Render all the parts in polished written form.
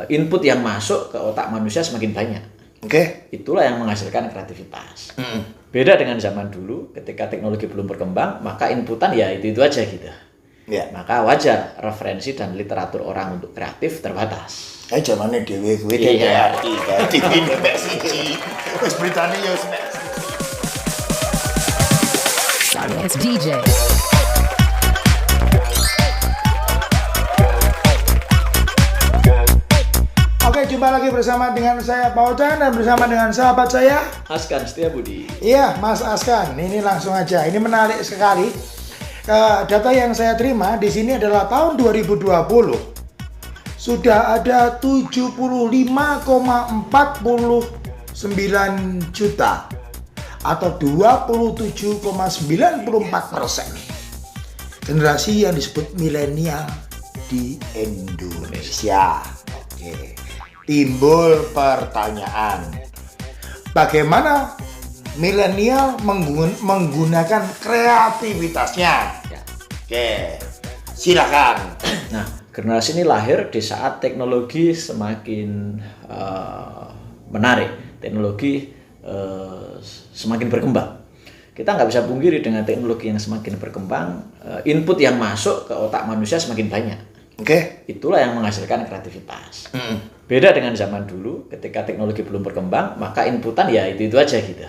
input yang masuk ke otak manusia semakin banyak. Itulah yang menghasilkan kreativitas. Beda dengan zaman dulu, ketika teknologi belum berkembang, maka inputan ya itu aja gitu. Maka wajar referensi dan literatur orang untuk kreatif terbatas. Zamannya dhewe kuwi TVRI kan, TV nek siji. Wis beritane ya wis nek. It's DJ. Oke, jumpa lagi bersama dengan saya Pak Ocan dan bersama dengan sahabat saya Askan Setiabudi. Iya, Mas Askan. Ini langsung aja. Ini menarik sekali. Data yang saya terima di sini adalah tahun 2020. Sudah ada 75,49 juta atau 27,94% generasi yang disebut milenial di Indonesia. Oke. Timbul pertanyaan, bagaimana milenial menggunakan kreativitasnya? Oke, silakan. Nah, generasi ini lahir di saat teknologi semakin menarik, teknologi semakin berkembang. Kita nggak bisa pungkiri dengan teknologi yang semakin berkembang, input yang masuk ke otak manusia semakin banyak. Itulah yang menghasilkan kreativitas. Beda dengan zaman dulu, ketika teknologi belum berkembang, maka inputan ya itu aja gitu.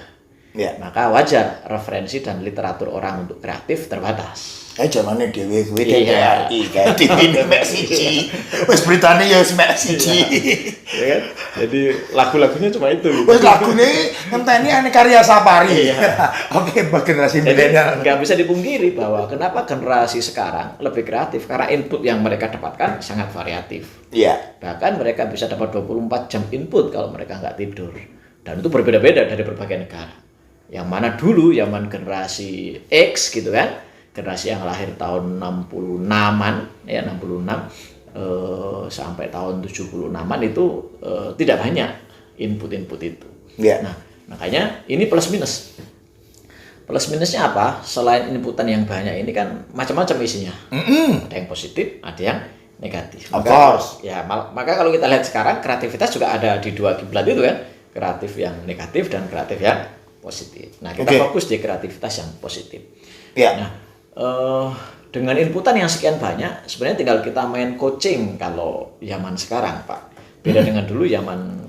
Maka wajar referensi dan literatur orang untuk kreatif terbatas. Zamannya dhewe kuwi TVRI kan, TV nek siji. Wis beritane ya wis mek siji. Ya kan? Jadi lagu-lagunya cuma itu. Wis lagune ngenteni ane karya Sapari. Oke, generasi milenial. Nggak bisa dipungkiri bahwa kenapa generasi sekarang lebih kreatif karena input yang mereka dapatkan sangat variatif. Bahkan mereka bisa dapat 24 jam input kalau mereka nggak tidur. Dan itu berbeda-beda dari berbagai negara. Yang mana dulu zaman generasi X gitu kan, generasi yang lahir tahun 66-an ya 66 sampai tahun 76-an itu tidak banyak input-input itu. Nah, makanya ini plus minus. Plus minusnya apa? Selain inputan yang banyak ini kan macam-macam isinya. Ada yang positif, ada yang negatif. Of course. Ya, maka kalau kita lihat sekarang kreativitas juga ada di dua kiblat itu kan, kreatif yang negatif dan kreatif yang positif. Nah, kita fokus di kreativitas yang positif. Nah, dengan inputan yang sekian banyak, sebenarnya tinggal kita main coaching kalau zaman sekarang, Pak. Beda dengan dulu zaman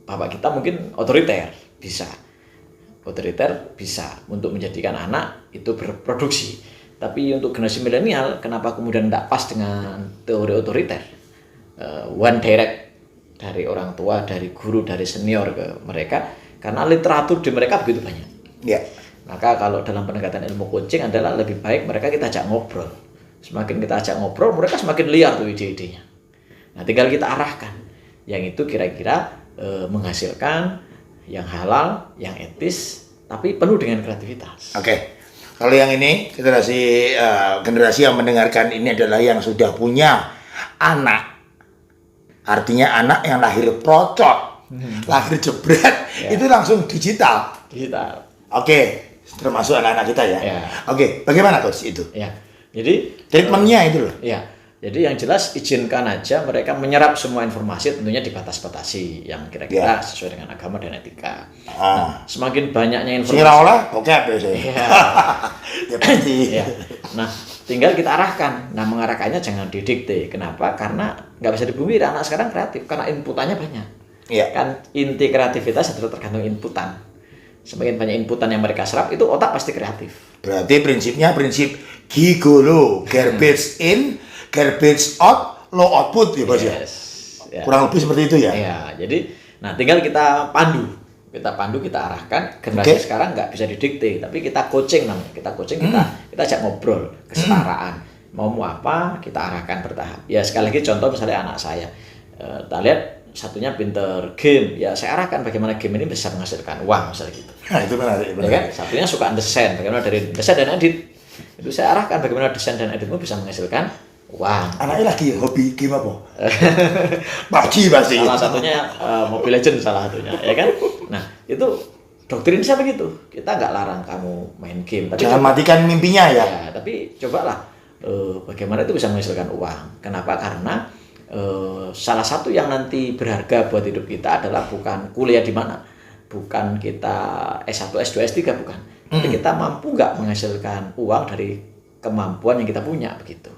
bapak kita mungkin otoriter bisa untuk menjadikan anak itu berproduksi. Tapi untuk generasi milenial, kenapa kemudian tidak pas dengan teori otoriter? One direct dari orang tua, dari guru, dari senior ke mereka, karena literatur di mereka begitu banyak. Maka kalau dalam pendekatan ilmu coaching adalah lebih baik mereka kita ajak ngobrol. Semakin kita ajak ngobrol, mereka semakin liar tuh ide-idenya. Nah, tinggal kita arahkan. Yang itu kira-kira menghasilkan yang halal, yang etis, tapi penuh dengan kreativitas. Kalau yang ini generasi yang mendengarkan ini adalah yang sudah punya anak. Artinya anak yang lahir procot, lahir jebret, itu langsung digital. Termasuk anak-anak kita ya. Bagaimana coach itu? Jadi treatmentnya itu loh. Jadi yang jelas izinkan aja mereka menyerap semua informasi, tentunya dibatas-batasi yang kira-kira sesuai dengan agama dan etika. Nah, semakin banyaknya informasi. Nah, tinggal kita arahkan. Nah, mengarahkannya jangan didikte. Kenapa? Karena nggak bisa dipungkiri anak sekarang kreatif karena inputannya banyak. Kan inti kreativitas adalah tergantung inputan. Semakin banyak inputan yang mereka serap, itu otak pasti kreatif. Berarti prinsipnya prinsip gigolo, garbage in, garbage out, low output ya Bos ya? Kurang lebih seperti itu ya? Jadi tinggal kita pandu, kita arahkan. Generasi sekarang nggak bisa didikte, tapi kita coaching namanya. Kita ajak ngobrol, kesetaraan. Mau apa, kita arahkan bertahap. Ya sekali lagi contoh misalnya anak saya, kita lihat satunya pinter game, ya saya arahkan bagaimana game ini bisa menghasilkan uang misalnya gitu. Nah, itu menarik. Ya kan? Satunya suka desain, bagaimana dari desain dan edit. Itu saya arahkan bagaimana desain dan editmu bisa menghasilkan uang. Anaknya lagi hobi game apa? PUBG pasti. Salah satunya Mobile Legends salah satunya, ya kan? Nah, itu doktrin saya begitu. Kita nggak larang kamu main game, tapi jangan matikan mimpinya ya. Tapi cobalah bagaimana itu bisa menghasilkan uang. Kenapa? Karena salah satu yang nanti berharga buat hidup kita adalah bukan kuliah di mana, bukan kita S1, S2, S3, bukan. Tapi kita mampu nggak menghasilkan uang dari kemampuan yang kita punya, begitu.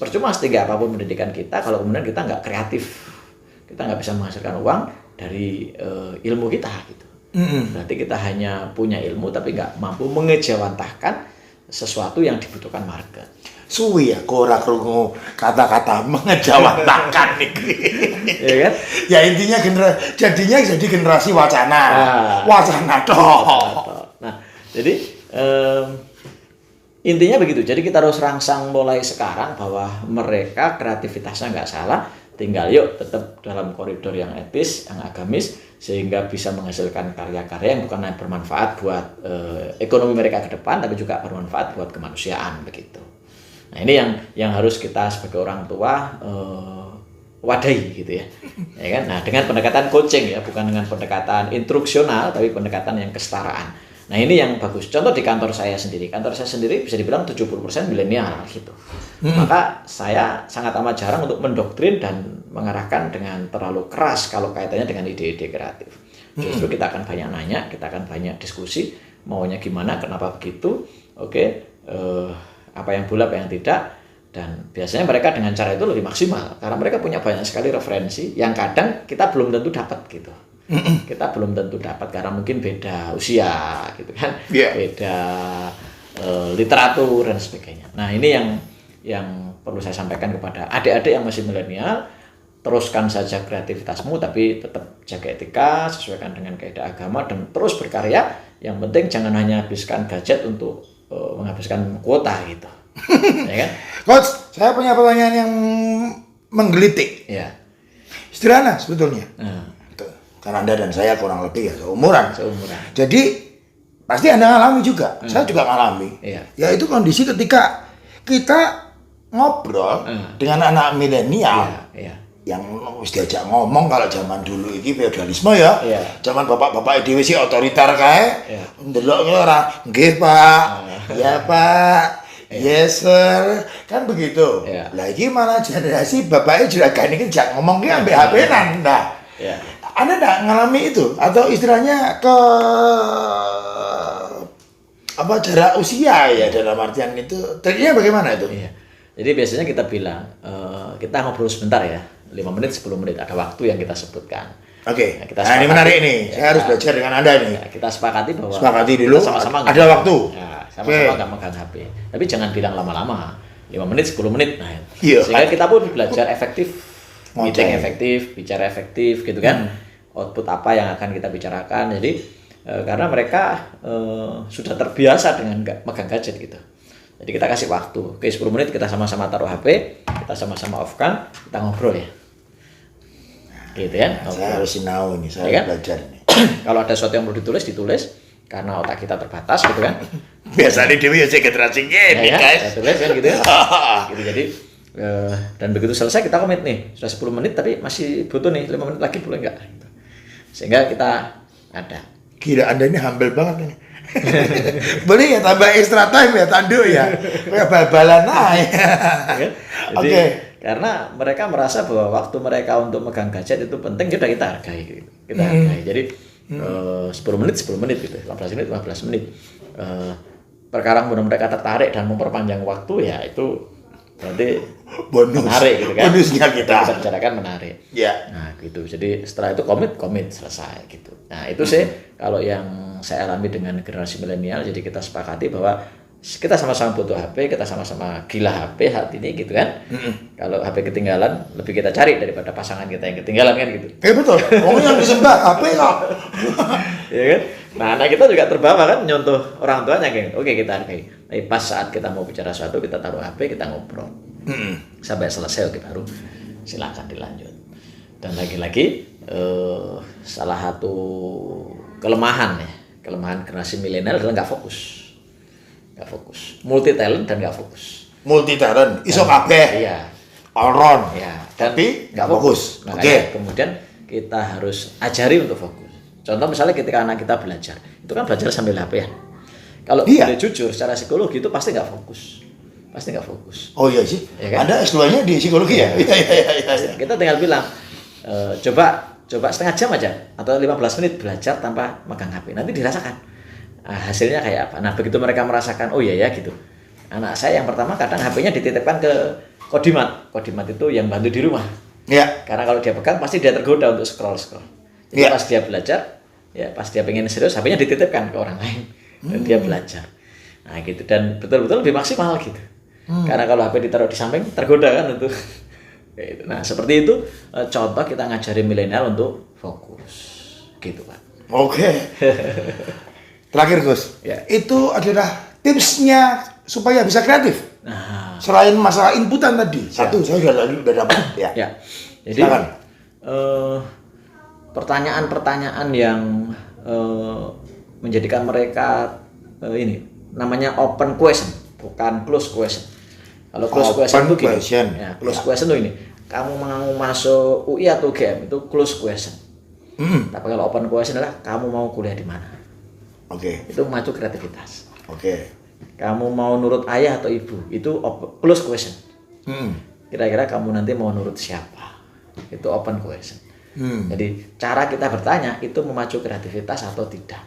Percuma setinggi apapun pendidikan kita kalau kemudian kita nggak kreatif, kita nggak bisa menghasilkan uang dari ilmu kita, gitu. Berarti kita hanya punya ilmu tapi nggak mampu mengejawantahkan sesuatu yang dibutuhkan market. Suwi ya, ora krungu kata-kata mengejawantahkan nih. Ya kan? Ya intinya jadinya jadi generasi wacana. Wacana toh. Nah, jadi intinya begitu. Jadi kita harus rangsang mulai sekarang bahwa mereka kreativitasnya nggak salah, tinggal yuk tetap dalam koridor yang etis, yang agamis, sehingga bisa menghasilkan karya-karya yang bukan hanya bermanfaat buat ekonomi mereka ke depan, tapi juga bermanfaat buat kemanusiaan, begitu. Nah, ini yang harus kita sebagai orang tua wadahi, gitu ya. Ya kan? Nah, dengan pendekatan coaching ya, bukan dengan pendekatan instruksional, tapi pendekatan yang kesetaraan. Nah, ini yang bagus. Contoh di kantor saya sendiri. Kantor saya sendiri bisa dibilang 70% milenial, gitu. Maka saya sangat amat jarang untuk mendoktrin dan mengarahkan dengan terlalu keras kalau kaitannya dengan ide-ide kreatif. Justru kita akan banyak nanya, kita akan banyak diskusi, maunya gimana, kenapa begitu, apa yang boleh, apa yang tidak. Dan biasanya mereka dengan cara itu lebih maksimal karena mereka punya banyak sekali referensi yang kadang kita belum tentu dapat, gitu. Kita belum tentu dapat karena mungkin beda usia, gitu kan, beda literatur dan sebagainya. Nah, ini yang perlu saya sampaikan kepada adik-adik yang masih milenial. Teruskan saja kreativitasmu, tapi tetap jaga etika, sesuaikan dengan kaidah agama, dan terus berkarya. Yang penting jangan hanya habiskan gadget untuk menghabiskan kuota, gitu. Ya kan? Coach, saya punya pertanyaan yang menggelitik. Ya. Sederhana sebetulnya. Karena Anda dan saya kurang lebih ya seumuran. Jadi pasti Anda ngalami juga. Saya juga ngalami. Yaitu kondisi ketika kita ngobrol dengan anak milenial yang harus diajak ngomong. Kalau zaman dulu ini feodalisme ya. Zaman bapak-bapak dhewe sih otoriter kae. Ndelok ora, nggih Pak. Ya Pak. Yes sir, kan begitu. Lah iki malah generasi bapaknya juragan iki jak ngomong ki ambek HP-nan. Nah. Anda enggak ngalami itu atau istilahnya jarak usia ya dalam artian itu triknya bagaimana itu? Jadi biasanya kita bilang kita ngobrol sebentar ya, 5 menit, 10 menit, ada waktu yang kita sebutkan. Oke. Nah, ini menarik nih. Saya harus belajar dengan Anda nih. Kita sepakati bahwa dulu sama-sama ada waktu. Sama-sama nggak megang HP. Tapi jangan bilang lama-lama. 5 menit, 10 menit. Nah, sehingga kita pun belajar efektif, meeting efektif, bicara efektif, gitu kan. Output apa yang akan kita bicarakan. Jadi karena mereka sudah terbiasa dengan megang gadget, gitu. Jadi kita kasih waktu. Oke, 10 menit kita sama-sama taruh HP, kita sama-sama off-kan, kita ngobrol ya. Gitu ya. Saya harus sinau nih, saya belajar nih. Kalau ada sesuatu yang perlu ditulis karena otak kita terbatas, gitu kan. Biasanya dewe ya generasi gini, guys. Tulis kan gitu ya. Gitu, jadi dan begitu selesai kita komit nih, sudah 10 menit tapi masih butuh nih 5 menit lagi, boleh enggak? Gitu. Sehingga kita ada. Gila, Anda ini humble banget nih. Boleh ya tambah extra time ya, Tandu ya. Kayak bal-balan aja. Oke. Karena mereka merasa bahwa waktu mereka untuk megang gadget itu penting, sudah kita hargai, gitu. Kita hargai. Jadi 10 menit 10 menit gitu, 15 menit 15 menit. Perkara kemudian mereka tertarik dan memperpanjang waktu, ya itu berarti bonus, menarik, gitu kan. Bonusnya kita bicarakan menarik. Nah, gitu. Jadi setelah itu komit selesai, gitu. Nah, itu sih kalau yang saya alami dengan generasi milenial. Jadi kita sepakati bahwa kita sama-sama butuh HP, kita sama-sama gila HP saat ini, gitu kan. Kalau HP ketinggalan, lebih kita cari daripada pasangan kita yang ketinggalan, kan gitu. Betul. Oh, yang disembah HP kok. Ya kan? Nah, anak kita juga terbawa kan nyontoh orang tuanya kayak, oke, kita hargai. Tapi pas saat kita mau bicara sesuatu, kita taruh HP, kita ngobrol. Sampai selesai, oke, baru silakan dilanjut. Dan lagi-lagi salah satu kelemahan generasi milenial adalah nggak fokus. Multi talent dan nggak fokus. Multi talent, iso kabeh. Iya. All round. Ya, dan tapi nggak fokus. Kemudian kita harus ajari untuk fokus. Contoh misalnya ketika anak kita belajar, itu kan belajar sambil HP ya. Kalau boleh jujur, secara psikologi itu pasti nggak fokus. pasti nggak fokus. Oh iya sih, Ya kan? Anda S2-nya di psikologi ya? Iya. Kita tinggal bilang, coba setengah jam aja atau 15 menit belajar tanpa megang HP, nanti dirasakan hasilnya kayak apa. Nah begitu mereka merasakan, oh iya ya gitu. Anak saya yang pertama kadang HP-nya dititipkan ke Kodimat itu yang bantu di rumah. Iya. Karena kalau dia pegang pasti dia tergoda untuk scroll. Jadi pas dia belajar, ya pas dia pengen serius, HP-nya dititipkan ke orang lain dan dia belajar. Nah gitu, dan betul-betul lebih maksimal gitu. Karena kalau HP ditaruh di samping tergoda kan itu. Nah seperti itu contoh kita ngajarin milenial untuk fokus, gitu Pak. Oke. Terakhir Gus, Ya. itu adalah tipsnya supaya bisa kreatif. Nah, Selain masalah inputan tadi, satu saya sudah dapat ya. ya. Jadi pertanyaan-pertanyaan yang menjadikan mereka ini namanya open question, bukan close question. Kalau close question itu gini, ya, close question itu ini, kamu mau masuk UI atau UGM itu close question. Tapi kalau open question adalah kamu mau kuliah di mana. Oke. Itu memacu kreativitas. Oke. Kamu mau nurut ayah atau ibu, itu close question. Kira-kira kamu nanti mau nurut siapa? Itu open question. Jadi cara kita bertanya itu memacu kreativitas atau tidak,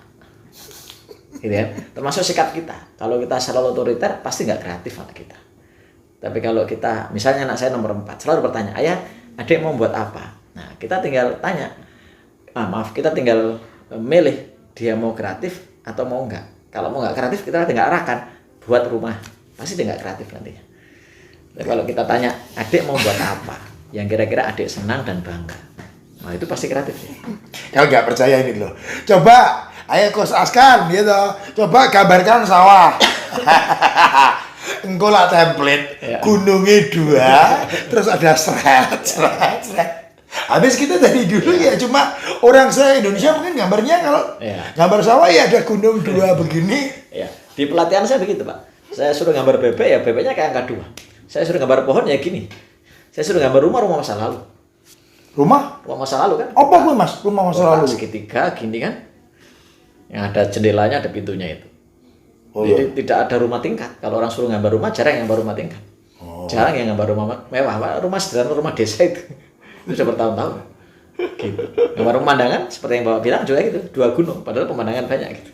gitu ya. Termasuk sikap kita. Kalau kita selalu otoriter, pasti nggak kreatif anak kita. Tapi kalau kita, misalnya anak saya nomor 4, selalu bertanya, ayah, adik mau buat apa? Nah, kita tinggal tanya, kita tinggal milih dia mau kreatif atau mau enggak. Kalau mau nggak kreatif, kita tinggal arahkan buat rumah, pasti dia nggak kreatif nantinya. Tapi kalau kita tanya, adik mau buat apa? Yang kira-kira adik senang dan bangga. Nah itu pasti kreatif ya. Kalau nggak percaya ini loh. Coba, ayo Coach Askan gitu. Coba gambarkan sawah. Engkau lah template, Ya. gunungnya 2, terus ada seret. Habis kita dari dulu ya cuma orang se-Indonesia mungkin gambarnya kalau gambar sawah ya ada gunung 2 begini. Ya, di pelatihan saya begitu Pak. Saya suruh gambar bebek ya bebeknya kayak angka 2. Saya suruh gambar pohon ya gini. Saya suruh gambar rumah masa lalu. Rumah masa lalu kan? apa gue mas? Rumah masa lalu segitiga gini kan? Yang ada jendelanya, ada pintunya itu. Oh, jadi tidak ada rumah tingkat. Kalau orang suruh gambar rumah, jarang yang gambar rumah tingkat. Jarang yang gambar rumah mewah, Pak. Rumah sederhana, rumah desa itu. Itu sudah bertahun-tahun. Gitu. Gambar pemandangan seperti yang Bapak bilang juga gitu, 2 gunung, padahal pemandangan banyak gitu.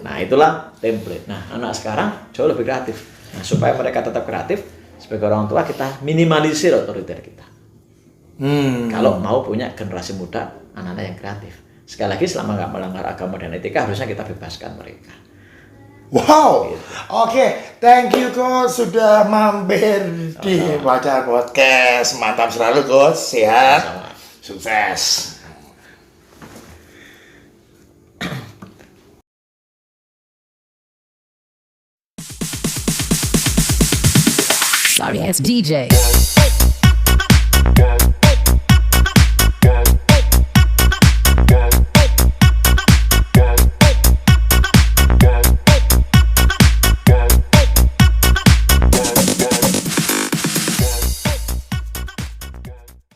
Nah, itulah template. Nah, anak sekarang jauh lebih kreatif. Nah, supaya mereka tetap kreatif, sebagai orang tua kita minimalisir otoriter kita. Kalau mau punya generasi muda, anak-anak yang kreatif. Sekali lagi selama nggak melanggar agama dan etika, harusnya kita bebaskan mereka. Wow, oke, thank you Coach sudah mampir di Pacar Podcast. Mantap selalu Coach, sehat, sukses. Sorry, it's DJ.